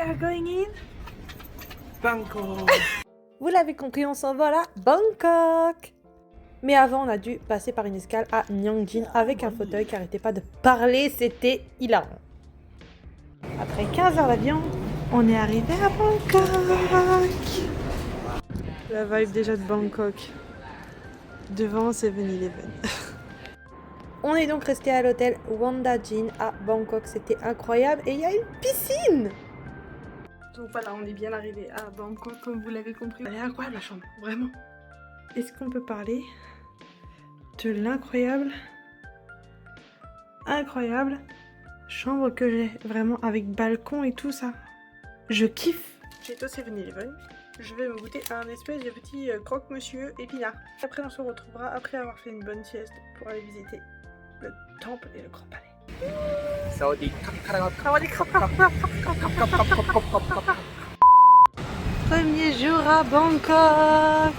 are going in Bangkok. Vous l'avez compris, on s'envole à Bangkok. Mais avant, on a dû passer par une escale à Nyangjin avec un fauteuil qui arrêtait pas de parler, c'était hilarant. Après 15 heures d'avion, on est arrivé à Bangkok. La vibe déjà de Bangkok. Devant 7-Eleven. On est donc resté à l'hôtel Wondajin à Bangkok, c'était incroyable et il y a une piscine. Donc voilà, on est bien arrivé à Bangkok comme vous l'avez compris. Elle est incroyable la chambre, vraiment. Est-ce qu'on peut parler de l'incroyable chambre que j'ai, vraiment avec balcon et tout ça. Je kiffe. J'ai au 7-Eleven. Je vais me goûter à un espèce de petit croque-monsieur épinard. Après on se retrouvera après avoir fait une bonne sieste pour aller visiter le temple et le grand palais. Premier jour à Bangkok.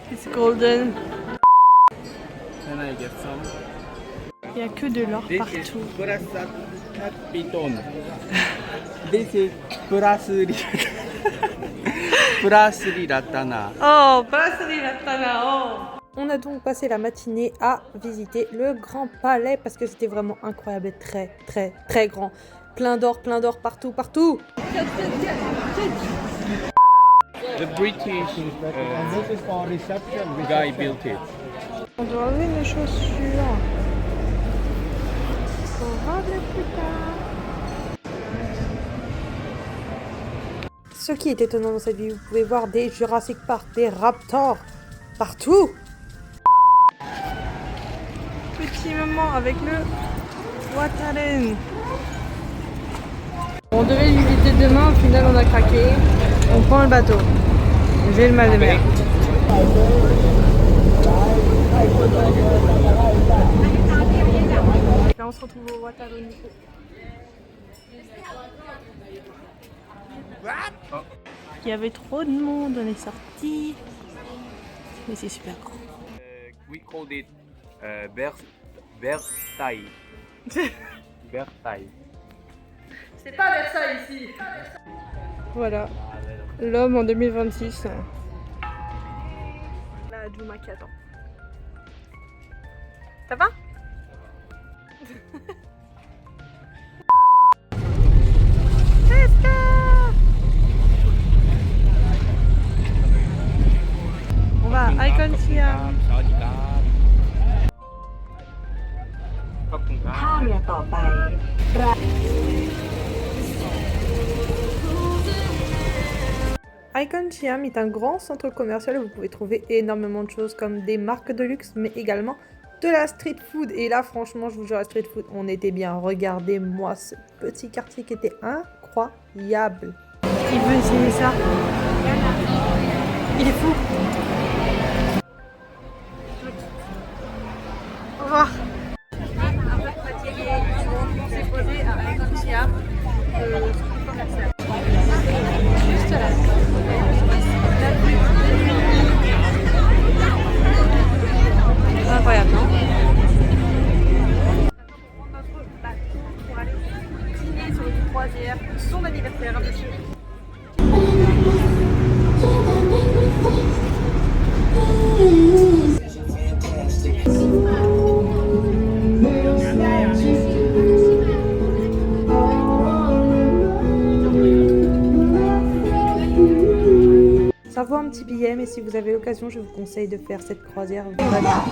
It's golden. Can I get some? Il n'y a que de l'or This is partout. Prasad Capiton. This is Prasri. Prasri Ratana. Oh, on a donc passé la matinée à visiter le Grand Palais parce que c'était vraiment incroyable et très grand. Plein d'or partout. The British guy built it. On doit enlever mes chaussures. On va les plus tard. Ce qui est étonnant dans cette ville, vous pouvez voir des Jurassic Park, des raptors partout. Petit moment avec le Wataren. On devait le visiter demain, au final on a craqué. On prend le bateau. J'ai le mal de mer. Là on se retrouve au Wataru Nico. Il y avait trop de monde, on est sorti. Mais c'est super grand. We called it Versailles. Versailles. C'est pas Versailles ici. Voilà, l'homme en 2026. La Juma qui attend. Ça va? On va à Icon Siam. ท่าเรือต่อไป Icon Siam est un grand centre commercial où vous pouvez trouver énormément de choses comme des marques de luxe, mais également de la street food. Et là, franchement, je vous jure, la street food, on était bien. Regardez-moi ce petit quartier qui était incroyable. Qui veut essayer ça? Il est fou. Au revoir. Juste là. Incroyable, non? On va prendre notre bateau pour aller dîner sur une croisière pour son anniversaire, monsieur. Ça vaut un petit billet, mais si vous avez l'occasion, je vous conseille de faire cette croisière vraiment.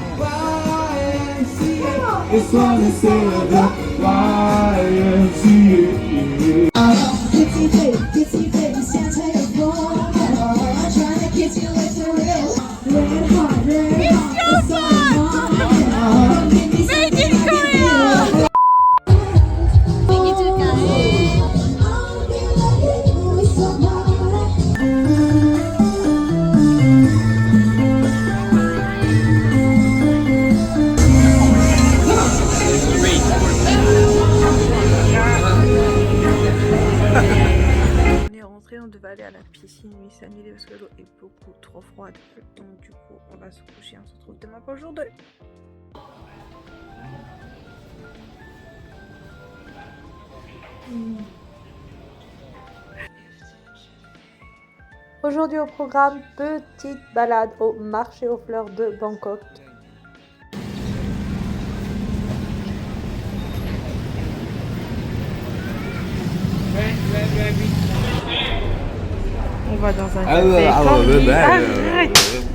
devait aller à la piscine, mais c'est annulé parce que l'eau est beaucoup trop froide. Donc du coup, on va se coucher, on se retrouve demain pour le jour 2. Aujourd'hui au programme, petite balade au marché aux fleurs de Bangkok. On va dans un café. Arrête.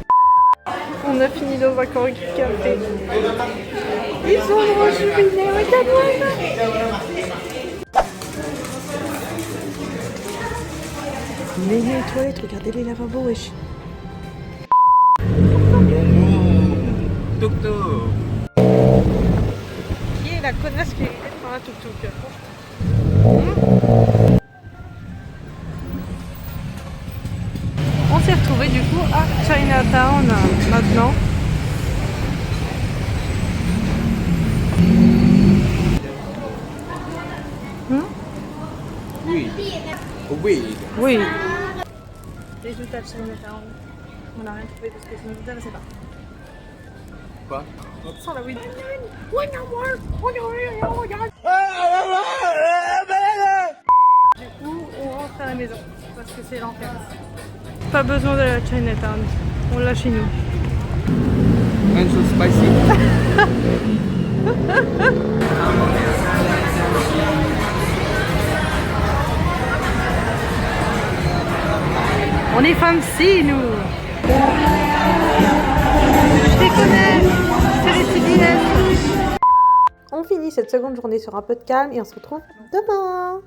On a fini nos vacances du café. Ils sont trop jubilés, regarde-moi ça. Mais les toilettes, regardez les lavabos, wesh. Tuk-tuk. Qui est la connasse qui est dans un tuk-tuk? On s'est retrouvés du coup à Chinatown maintenant. Oui. Oui. Oui. Résultat de Chinatown. On n'a rien trouvé parce que ça ne nous intéressait pas. Quoi? Sans la weed. Du coup, on rentre à la maison parce que c'est l'enfer. Pas besoin de la Chinatown, on l'a chez nous. And so spicy. On est fancy, nous. Je les connais, c'est les CDS. On finit cette seconde journée sur un peu de calme et on se retrouve demain.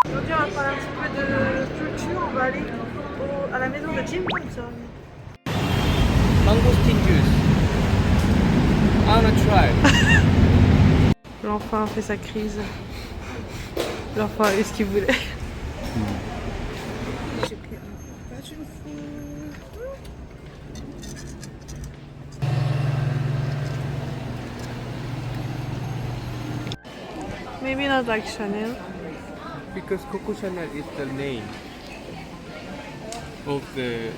Aujourd'hui, on va prendre un petit peu de culture. On va aller à la maison de Jim Thompson. Mangosteen juice. I wanna try. L'enfant a fait sa crise. L'enfant a eu ce qu'il voulait. J'ai pris un passion fruit. Maybe not like Chanel. Because Coco Chanel is the name of the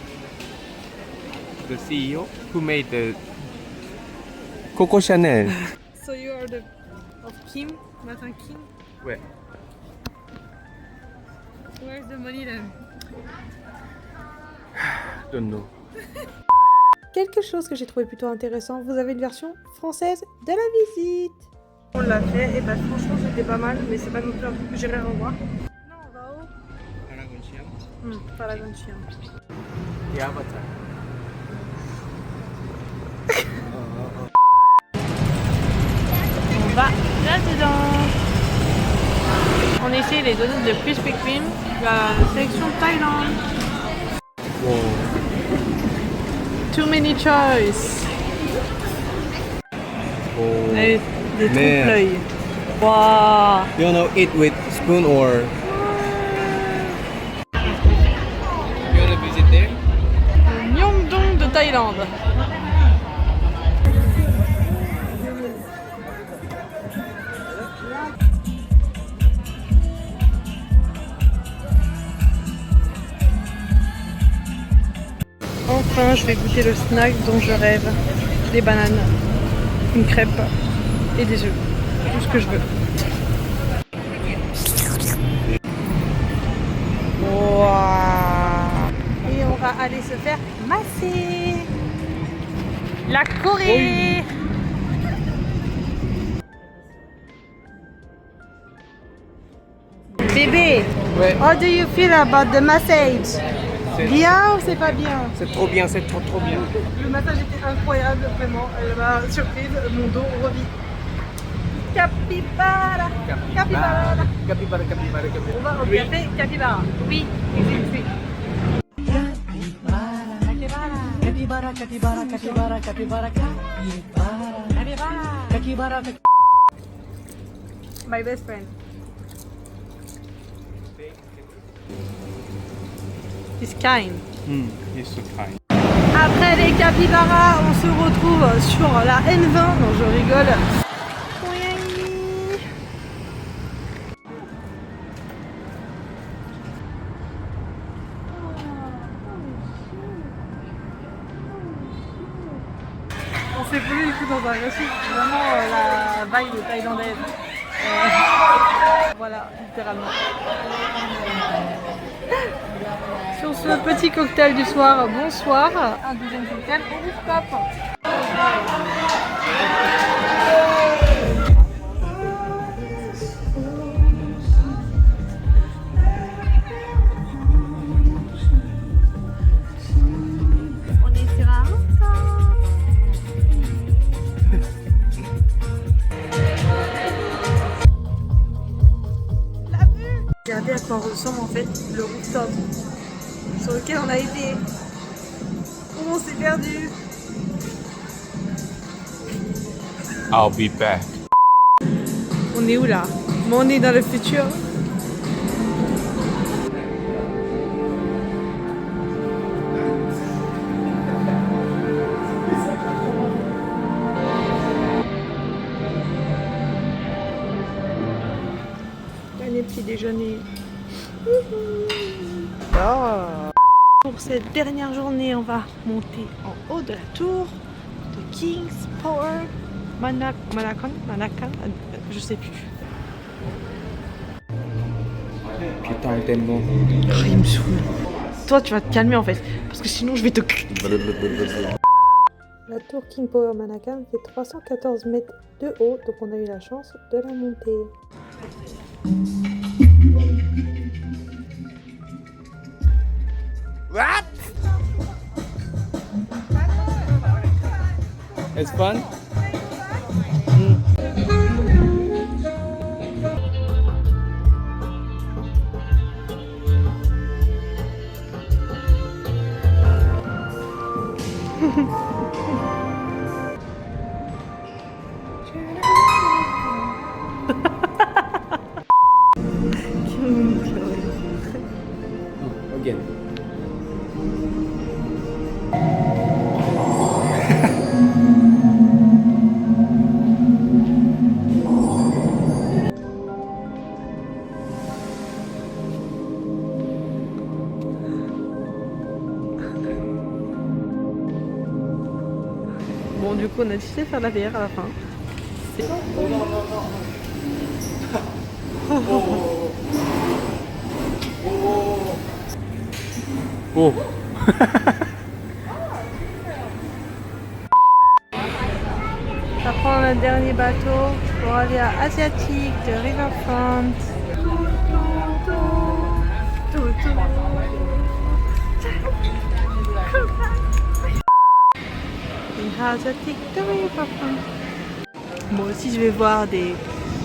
CEO who made the Coco Chanel. So you are the of Kim, Martin Kim. Ouais. Where's the money then? Don't know. Quelque chose que j'ai trouvé plutôt intéressant, vous avez une version française de la visite. On l'a fait et bah franchement c'était pas mal, mais c'est pas non plus un truc que j'irai revoir. Non, on va où? Paragonchiam. The Avatar. On va là-dedans. On essaie les donuts de Krispy Kreme, la sélection Thaïlande. Wow. Too many choice. Oh. Et des Man. trompe-l'œil. Waouh. You wanna eat with spoon or? You wanna visit there? Myeongdong de Thaïlande. Enfin, je vais goûter le snack dont je rêve. Des bananes, une crêpe et des œufs. Tout ce que je veux. Wow. Et on va aller se faire masser. La Corée. Bébé, Ouais. how do you feel about the massage? Bien ou c'est pas bien? C'est trop bien, c'est trop bien. Le massage était incroyable, vraiment. Elle m'a surprise, mon dos revit. Capybara, capybara. Capybara, capybara, capybara. On va au café Capybara. Oui, oui. Capybara, capybara, capybara, capybara, capybara, capybara. My best friend. He's kind. He's so kind. Après les capybaras, on se retrouve sur la N20. Non, je rigole. On s'est posé du coup dans un resto, vraiment la vibe thaïlandaise. Voilà, littéralement. Sur ce petit cocktail du soir, bonsoir. Un deuxième cocktail au rooftop. On est sur un rooftop. Regardez à quoi ressemble en fait le rooftop sur lequel on a été. Où on s'est perdu. I'll be back. On est où là? Bon, on est dans le futur. Dernier petit déjeuner. Pour cette dernière journée, on va monter en haut de la tour de King's Power Manakan, je sais plus. Putain, tellement. Il me saoule. Toi, tu vas te calmer en fait, parce que sinon je vais te... La tour King Power Manakan fait 314 mètres de haut, donc on a eu la chance de la monter. What? It's fun? Again. Bon, du coup, on a décidé de faire la VR à la fin. Oh. Ça prend le dernier bateau pour aller à Asiatique de Riverfront. Asiatique de Riverfront. Moi aussi, je vais voir des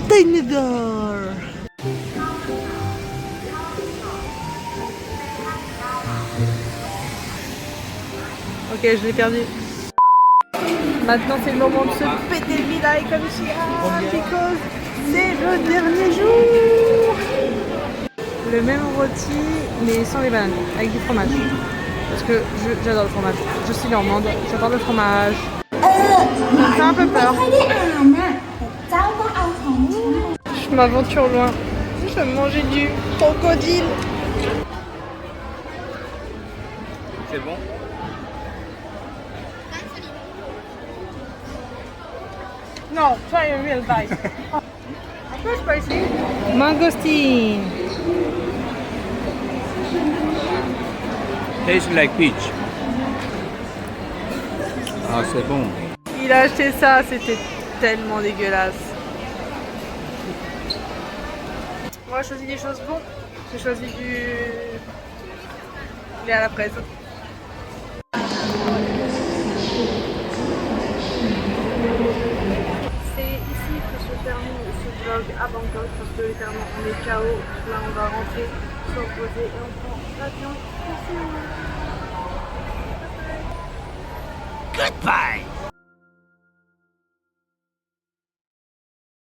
dinosaures. Ok, je l'ai perdu. Maintenant, c'est le moment de se péter le bidaille comme chien, because c'est le dernier jour. Le même rôti, mais sans les bananes, avec du fromage. Parce que j'adore le fromage. Je suis normande, j'adore le fromage. Ça me fait un peu peur. Je m'aventure loin. Je vais manger du crocodile. C'est bon? No, try a real bite. Un peu spicy. Mangosteen. Tastes like peach. Ah, c'est bon. Il a acheté ça, c'était tellement dégueulasse. Moi, j'ai choisi des choses bonnes. J'ai choisi du lait à la fraise. C'est ici que se termine ce vlog à Bangkok parce que littéralement on est KO. Là, on va rentrer, se reposer et on prend l'avion. Goodbye.